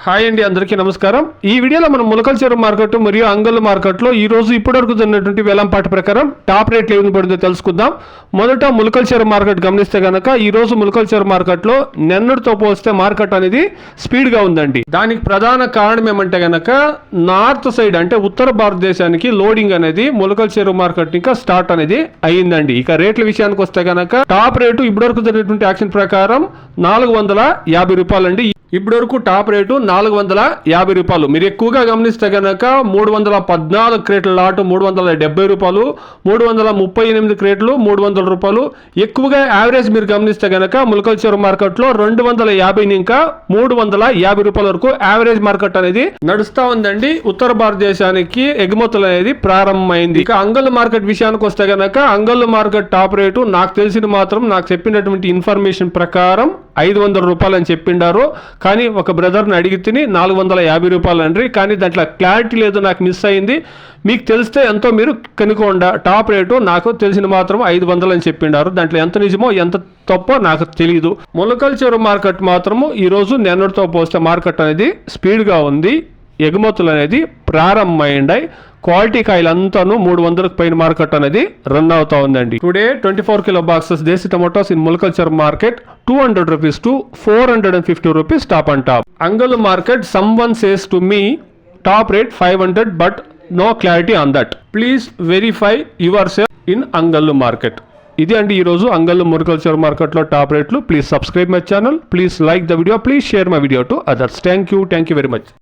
Hi అండి, అందరికీ నమస్కారం. ఈ వీడియోలో మనం ములకల చెరువు మార్కెట్ మరియు అంగళ్ళు మార్కెట్లో ఈ రోజు ఇప్పటివరకు జరిగినటువంటి వేలంపాట ప్రకారం టాప్ రేట్లు ఏమి పడిందో తెలుసుకుందాం. మొదట ములకల చెరువు మార్కెట్ గమనిస్తే కనుక ఈ రోజు ములకల చెరువు మార్కెట్లో నిన్నటితో పోలిస్తే మార్కెట్ అనేది స్పీడ్గా ఉందండి. దానికి ప్రధాన కారణం ఏమంటే కనుక నార్త్ సైడ్ అంటే ఉత్తర భారతదేశానికి లోడింగ్ అనేది ములకల చెరువు మార్కెట్ ఇంకా స్టార్ట్ అనేది అయ్యిందండి. ఇక రేట్ల విషయానికి వస్తే కనుక టాప్ రేటు ఇప్పటివరకు జరిగినటువంటి యాక్షన్ ప్రకారం 450 రూపాయలండి. ఇప్పటి వరకు టాప్ రేటు 450 రూపాయలు. మీరు ఎక్కువగా గమనిస్తే కనుక 314 క్రేట్ల లాటు 370 రూపాయలు, 338 క్రేట్లు 300 రూపాయలు. ఎక్కువగా యావరేజ్ మీరు గమనిస్తే కనుక ములకల చెరువు మార్కెట్లో 250 ఇంకా 350 రూపాయల వరకు యావరేజ్ మార్కెట్ అనేది నడుస్తూ ఉందండి. ఉత్తర భారతదేశానికి ఎగుమతులు అనేది ప్రారంభమైంది. ఇక అంగళ్ళు మార్కెట్ విషయానికి వస్తే కనుక అంగళ్ళు మార్కెట్ టాప్ రేటు నాకు తెలిసిన మాత్రం నాకు చెప్పినటువంటి ఇన్ఫర్మేషన్ ప్రకారం 500 రూపాయలు అని చెప్పిండారు. కానీ ఒక బ్రదర్ని అడిగితే 450 రూపాయలు అండి. కానీ దాంట్లో క్లారిటీ లేదు, నాకు మిస్ అయింది. మీకు తెలిస్తే ఎంతో మీరు కనుక్కోండి. టాప్ రేటు నాకు తెలిసిన మాత్రం 500 అని చెప్పిండారు. దాంట్లో ఎంత నిజమో ఎంత తప్పో నాకు తెలియదు. ములకల చెరువు మార్కెట్ మాత్రము ఈరోజు నిన్నటితో పోస్తే మార్కెట్ అనేది స్పీడ్గా ఉంది. ఎగుమతులు అనేది ప్రారంభమైండాయి. క్వాలిటీ కాయలు అంతాను 300కు పైన మార్కెట్ అనేది రన్ అవుతా ఉందండి. Today 24 kilo boxes desi tomatoes in Mulakala Cheruvu market 200 rupees to 450 rupees top and top. Angallu market, someone says to me top rate 500 but no clarity on that. Please verify yourself in Angallu market. ఇది అండి ఈరోజు అంగళ్ళు ములకల చెరువు మార్కెట్లో top రేట్లు. Please subscribe my channel, please like the video, please share my video to others. Thank you very much.